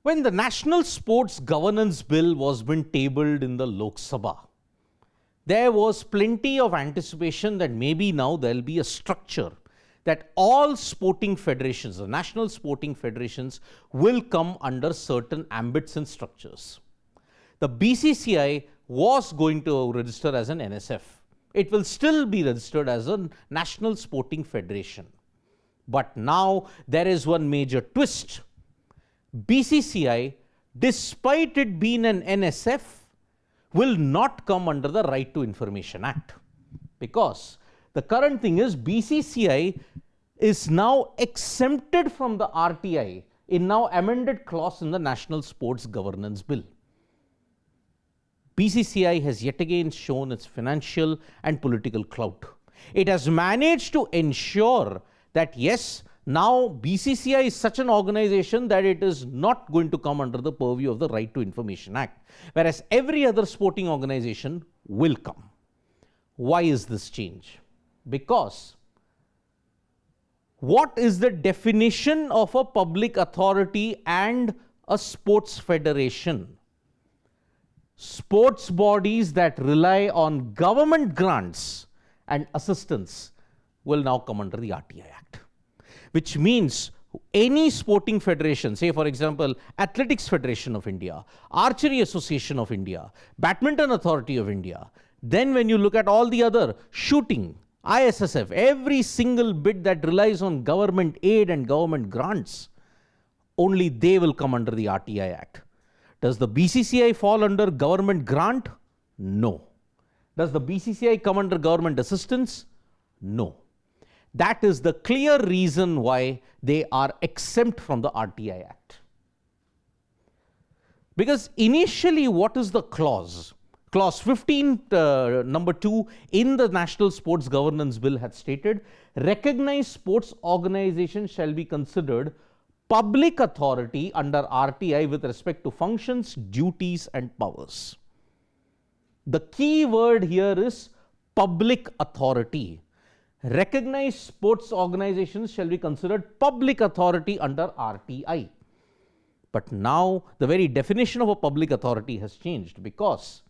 When the National Sports Governance Bill was being tabled in the Lok Sabha, there was plenty of anticipation that maybe now there will be a structure that all sporting federations, the national sporting federations, will come under certain ambits and structures. The BCCI was going to register as an NSF. It will still be registered as a national sporting federation. But now there is one major twist. BCCI, despite it being an NSF, will not come under the Right to Information Act, because the current thing is BCCI is now exempted from the RTI in now amended clause in the National Sports Governance Bill. BCCI has yet again shown its financial and political clout. It has managed to ensure that yes, now BCCI is such an organization that it is not going to come under the purview of the Right to Information Act, whereas every other sporting organization will come. Why is this change? Because what is the definition of a public authority and a sports federation? Sports bodies that rely on government grants and assistance will now come under the RTI Act, which means any sporting federation, say for example, Athletics Federation of India, Archery Association of India, Badminton Authority of India, then when you look at all the other shooting, ISSF, every single bit that relies on government aid and government grants, only they will come under the RTI Act. Does the BCCI fall under government grant? No. Does the BCCI come under government assistance? No. That is the clear reason why they are exempt from the RTI Act. Because initially, what is the clause? Clause 15, number 2 in the National Sports Governance Bill had stated, recognized sports organizations shall be considered public authority under RTI with respect to functions, duties and powers. The key word here is public authority. Recognized sports organizations shall be considered public authority under RTI. But now the very definition of a public authority has changed, because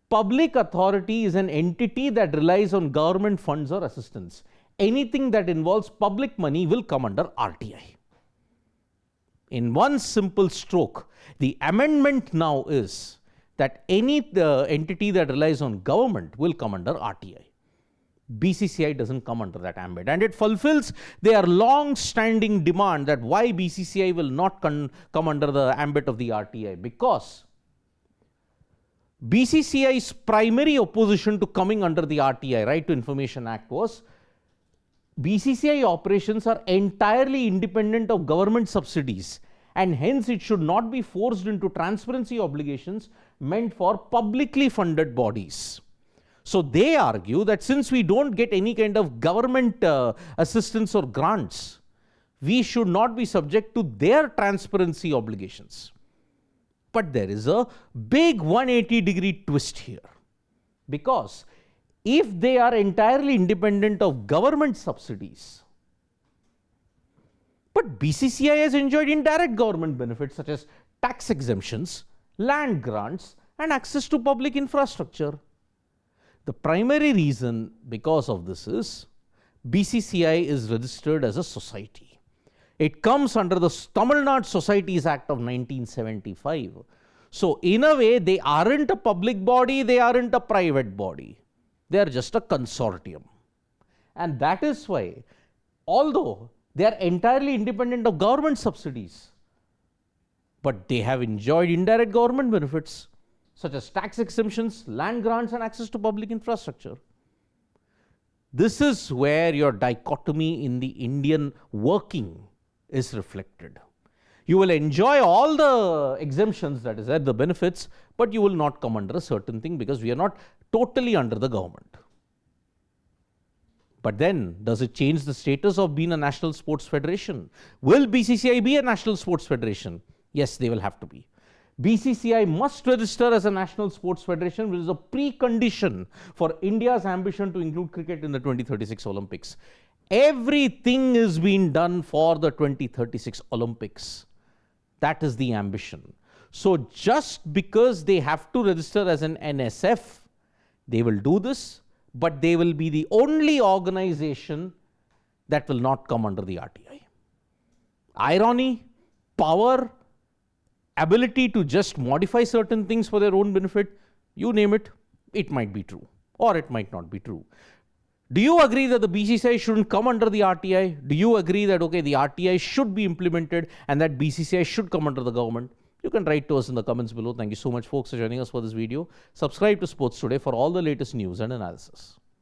public authority is an entity that relies on government funds or assistance. Anything that involves public money will come under RTI. In one simple stroke, the amendment now is that any entity that relies on government will come under RTI. BCCI doesn't come under that ambit, and it fulfills their long-standing demand that why BCCI will not come under the ambit of the RTI, because BCCI's primary opposition to coming under the RTI, Right to Information Act, was BCCI operations are entirely independent of government subsidies, and hence it should not be forced into transparency obligations meant for publicly funded bodies. So they argue that since we don't get any kind of government assistance or grants, we should not be subject to their transparency obligations. But there is a big 180-degree twist here, because if they are entirely independent of government subsidies, but BCCI has enjoyed indirect government benefits such as tax exemptions, land grants and access to public infrastructure. The primary reason because of this is BCCI is registered as a society. It comes under the Tamil Nadu Societies Act of 1975. So in a way, they aren't a public body, they aren't a private body. They are just a consortium. And that is why, although they are entirely independent of government subsidies, but they have enjoyed indirect government benefits such as tax exemptions, land grants and access to public infrastructure. This is where your dichotomy in the Indian working is reflected. You will enjoy all the exemptions, that is, the benefits, but you will not come under a certain thing because we are not totally under the government. But then, does it change the status of being a national sports federation? Will BCCI be a national sports federation? Yes, they will have to be. BCCI must register as a national sports federation, which is a precondition for India's ambition to include cricket in the 2036 Olympics. Everything is being done for the 2036 Olympics. That is the ambition. So just because they have to register as an NSF, they will do this, but they will be the only organization that will not come under the RTI. Irony, power, ability to just modify certain things for their own benefit, you name it, it might be true or it might not be true. Do you agree that the BCCI shouldn't come under the RTI? Do you agree that, okay, the RTI should be implemented and that BCCI should come under the government? You can write to us in the comments below. Thank you so much, folks, for joining us for this video. Subscribe to Sports Today for all the latest news and analysis.